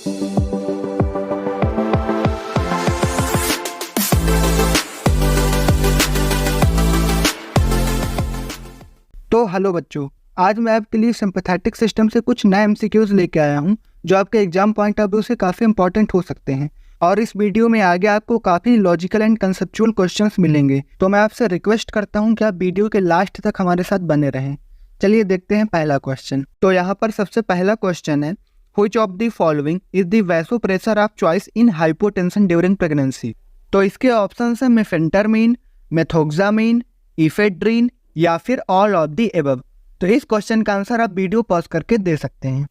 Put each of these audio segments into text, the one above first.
तो हेलो बच्चों, आज मैं आपके लिए सिंपैथेटिक सिस्टम से कुछ नए एमसीक्यूज लेके आया हूं जो आपके एग्जाम पॉइंट ऑफ व्यू से काफ़ी इंपॉर्टेंट हो सकते हैं। और इस वीडियो में आगे आपको काफ़ी लॉजिकल एंड कंसेप्चुअल क्वेश्चंस मिलेंगे, तो मैं आपसे रिक्वेस्ट करता हूं कि आप वीडियो के लास्ट तक हमारे साथ बने रहें। चलिए देखते हैं पहला क्वेश्चन। तो यहाँ पर सबसे पहला क्वेश्चन है, which of the following is the vasopressor of choice in hypotension during pregnancy. तो इसके ऑप्शन है मेफेंटरमीन, मेथोक्सामीन, इफेड्रीन या फिर ऑल ऑफ दी एबव। तो इस क्वेश्चन का आंसर आप वीडियो पॉज करके दे सकते हैं।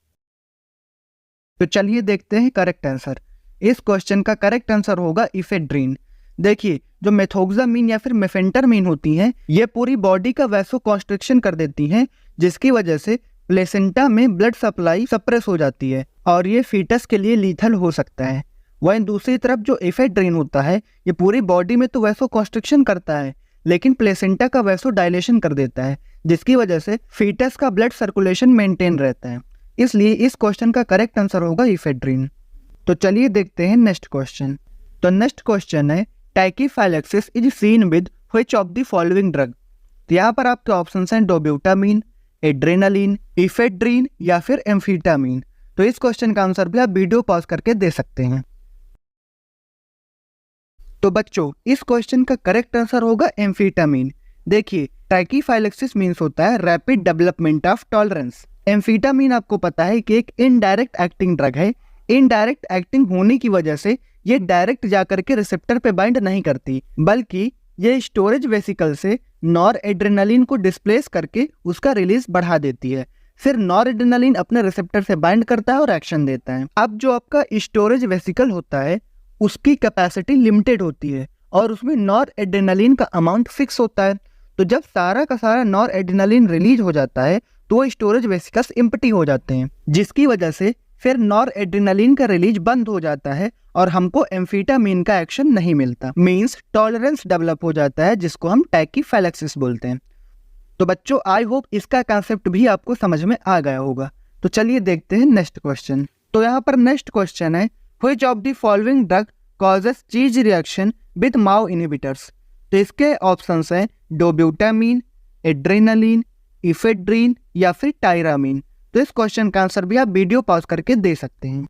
तो चलिए देखते हैं करेक्ट आंसर। इस क्वेश्चन का करेक्ट आंसर होगा इफेड्रीन। देखिए, जो मेथोक्सामीन या फिर मेफेंटरमीन होती हैं, ये पूरी बॉडी का वैसो कॉन्स्ट्रिक्शन कर देती हैं, जिसकी वजह से प्लेसेंटा में ब्लड सप्लाई सप्रेस हो जाती है और ये फीटस के लिए लीथल हो सकता है। वहीं दूसरी तरफ जो इफेड्रीन होता है, ये पूरी बॉडी में तो वैसो कॉन्स्ट्रिक्शन करता है, लेकिन प्लेसेंटा का वैसो डायलेशन कर देता है, जिसकी वजह से फीटस का ब्लड सर्कुलेशन मेंटेन रहता है। इसलिए इस क्वेश्चन का करेक्ट आंसर होगा इफेड्रीन। तो चलिए देखते हैं नेक्स्ट क्वेश्चन। तो नेक्स्ट क्वेश्चन है, टैकीफाइलैक्सिस is seen with which of the following drug. तो यहाँ पर आपके ऑप्शन हैं डोब्यूटामीन, एड्रेनालिन, इफेड्रीन या फिर एम्फीटामीन। तो इस क्वेश्चन का आंसर भी आप वीडियो पॉज करके दे सकते हैं। तो बच्चों, इस क्वेश्चन का करेक्ट आंसर होगा एम्फीटामीन। देखिए, टैकीफाइलैक्सिस मीन्स होता है रैपिड डेवलपमेंट ऑफ टॉलरेंस। एम्फीटामीन आपको पता है कि एक इनडायरेक्ट एक्टिंग ड्रग है। इनडायरेक्ट एक्टिंग होने की वजह से ये डायरेक्ट जाकर के रिसेप्टर पे बाइंड नहीं करती, बल्कि ये स्टोरेज वेसिकल से नॉर एड्रेनालिन को डिस्प्लेस करके उसका रिलीज बढ़ा देती है। फिर नॉर एड्रेनालिन अपने रिसेप्टर से बाइंड करता है और एक्शन देता है। अब जो आपका स्टोरेज वेसिकल होता है, उसकी कैपेसिटी लिमिटेड होती है और उसमें नॉर एड्रेनालिन का अमाउंट फिक्स होता है। तो जब सारा का सारा नॉर एड्रेनालिन रिलीज हो जाता है तो वो स्टोरेज वेसिकल्स एम्प्टी हो जाते हैं, जिसकी वजह से फिर नॉर एड्रेनालिन का रिलीज बंद हो जाता है और हमको एम्फीटामीन का एक्शन नहीं मिलता। मींस टॉलरेंस डेवलप हो जाता है, जिसको हम टैकीफाइलैक्सिस बोलते हैं। तो बच्चों, आई होप इसका कंसेप्ट भी आपको समझ में आ गया होगा। तो चलिए देखते हैं नेक्स्ट क्वेश्चन। तो यहाँ पर नेक्स्ट क्वेश्चन है, which of the following drug causes चीज रिएक्शन विद माओ इनहिबिटर्स। तो इसके ऑप्शंस हैं डोब्यूटामीन, एड्रेनालिन, इफेड्रीन या फिर टायरामीन। तो इस क्वेश्चन का आंसर भी आप वीडियो पॉज करके दे सकते हैं।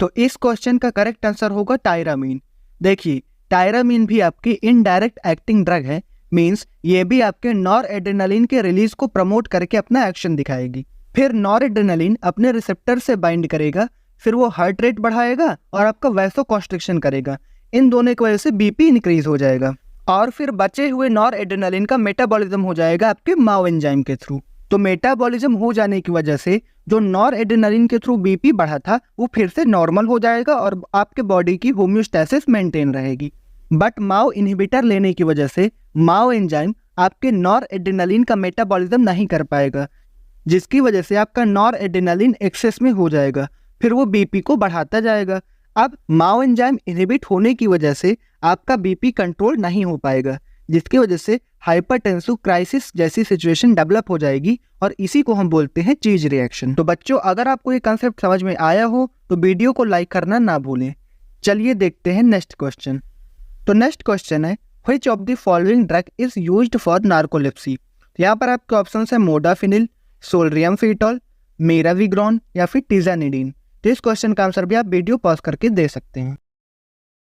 तो इस क्वेश्चन का करेक्ट आंसर होगा टायरामीन। देखिए, टायरामीन भी आपकी इनडायरेक्ट एक्टिंग ड्रग है। मींस ये भी आपके नॉर एड्रेनालिन के रिलीज को प्रमोट करके अपना एक्शन दिखाएगी। फिर नॉर एड्रेनालिन अपने रिसेप्टर से बाइंड करेगा, फिर वो हार्ट रेट बढ़ाएगा और आपका वैसो कॉन्स्ट्रिक्शन करेगा। इन दोनों की वजह से बीपी इंक्रीज हो जाएगा और फिर बचे हुए नॉर एड्रेनालिन का मेटाबॉलिज्म हो जाएगा आपके माओ एंजाइम के थ्रू। तो मेटाबॉलिज्म हो जाने की वजह से जो नॉर एड्रेनालिन के थ्रू बीपी बढ़ा था वो फिर से नॉर्मल हो जाएगा और आपके बॉडी की होम्योस्टैसिस मेंटेन रहेगी। बट माओ इनहिबिटर लेने की वजह से माओ एंजाइम आपके नॉर एड्रेनालिन का मेटाबॉलिज्म नहीं कर पाएगा, जिसकी वजह से आपका नॉर एड्रेनालिन एक्सेस में हो जाएगा, फिर वो बीपी को बढ़ाता जाएगा। अब माओ एंजाइम इनहिबिट होने की वजह से आपका बीपी कंट्रोल नहीं हो पाएगा, जिसकी वजह से हाइपरटेंसिव क्राइसिस जैसी सिचुएशन डेवलप हो जाएगी और इसी को हम बोलते हैं चीज रिएक्शन। तो बच्चों, अगर आपको ये कंसेप्ट समझ में आया हो तो वीडियो को लाइक करना ना भूलें। चलिए देखते हैं नेक्स्ट क्वेश्चन। तो नेक्स्ट क्वेश्चन है, which of the following drug is used for narcolepsy. यहाँ पर आपके ऑप्शन है मोडाफिनिल, सोल्रियमफिटोल, मिराविग्रॉन या फिर टिजानिडीन। तो इस क्वेश्चन का आंसर भी आप वीडियो पॉज करके दे सकते हैं।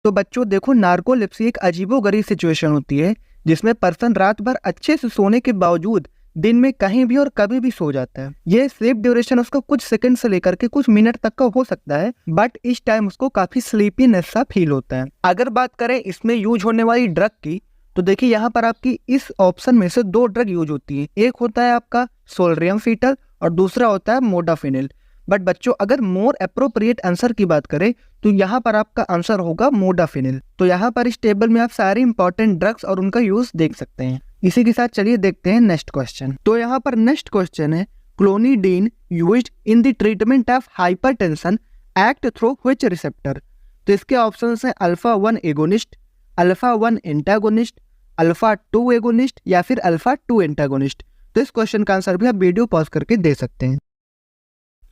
तो बच्चों देखो, नार्कोलेप्सी एक अजीबोगरीब सिचुएशन होती है जिसमें पर्सन रात भर अच्छे से सोने के बावजूद दिन में कहीं भी और कभी भी सो जाता है। ये स्लीप ड्यूरेशन उसका कुछ सेकंड से लेकर के कुछ मिनट तक का हो सकता है, बट इस टाइम उसको काफी स्लीपीनेस सा फील होता है। अगर बात करें इसमें यूज होने वाली ड्रग की, तो देखिए यहाँ पर आपकी इस ऑप्शन में से दो ड्रग यूज होती है। एक होता है आपका सोल्रियमफिटोल और दूसरा होता है मोडाफिनिल। बट बच्चों, अगर मोर अप्रोप्रिएट आंसर की बात करें तो यहाँ पर आपका आंसर होगा मोडाफिनिल। तो यहाँ पर इस टेबल में आप सारे इंपॉर्टेंट ड्रग्स और उनका यूज देख सकते हैं। इसी के साथ चलिए देखते हैं नेक्स्ट क्वेश्चन। तो यहाँ पर नेक्स्ट क्वेश्चन है, clonidine used in the treatment of hypertension act through which receptor. तो इसके ऑप्शंस हैं alpha 1 agonist, alpha 1 antagonist, alpha 2 agonist या फिर अल्फा 2 एंटागोनिस्ट। तो इस क्वेश्चन का आंसर भी आप वीडियो पॉज करके दे सकते हैं।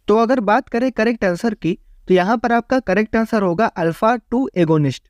तो अगर बात करें करेक्ट आंसर की, तो यहाँ पर आपका करेक्ट आंसर होगा अल्फा 2 एगोनिस्ट।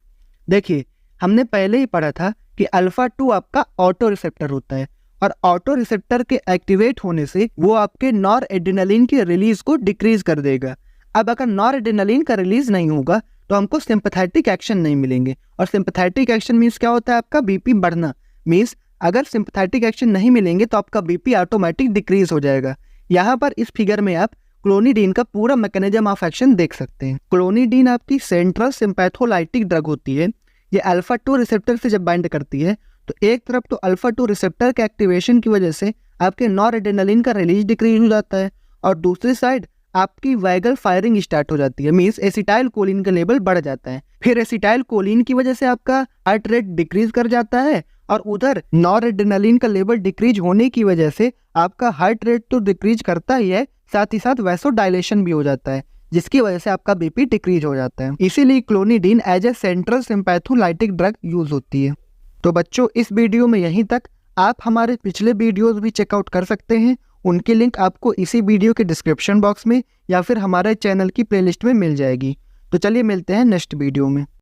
देखिए हमने पहले ही पढ़ा था कि अल्फा 2 आपका ऑटो रिसेप्टर होता है और ऑटो रिसेप्टर के एक्टिवेट होने से वो आपके नॉर एड्रेनालिन की रिलीज को डिक्रीज कर देगा। अब अगर नॉर एड्रेनालिन का रिलीज नहीं होगा तो हमको सिंपैथेटिक एक्शन नहीं मिलेंगे, और सिंपैथेटिक एक्शन मीन्स क्या होता है, आपका बीपी बढ़ना। मीन्स अगर सिंपैथेटिक एक्शन नहीं मिलेंगे तो आपका बीपी ऑटोमेटिक डिक्रीज हो जाएगा। यहाँ पर इस फिगर में आप क्लोनिडीन का पूरा मैकेनिज्म ऑफ एक्शन देख सकते हैं। क्लोनिडीन आपकी सेंट्रल सिंपैथोलाइटिक ड्रग होती है। ये अल्फा 2 रिसेप्टर से जब बाइंड करती है तो एक तरफ तो अल्फा 2 रिसेप्टर के एक्टिवेशन की वजह से आपके नॉर एड्रेनालिन का रिलीज डिक्रीज हो जाता है, और दूसरी साइड आपकी वैगल फायरिंग स्टार्ट हो जाती है। मीन्स एसिटाइल कोलिन का लेवल बढ़ जाता है। फिर एसिटाइल कोलिन की वजह से आपका हार्ट रेट डिक्रीज कर जाता है, और उधर नॉर एड्रेनालिन का लेवल डिक्रीज होने की वजह से आपका हार्ट रेट तो डिक्रीज करता ही है, साथ ही साथ वैसोडाइलेशन भी हो जाता है, जिसकी वजह से आपका बीपी डिक्रीज हो जाता है। इसीलिए clonidine as a central sympatholytic drug use होती है। तो बच्चों इस वीडियो में यहीं तक। आप हमारे पिछले वीडियोस भी चेकआउट कर सकते हैं, उनकी लिंक आपको इसी वीडियो के डिस्क्रिप्शन बॉक्स में या फिर हमारे चैनल की प्लेलिस्ट में मिल जाएगी। तो चलिए मिलते हैं नेक्स्ट वीडियो में।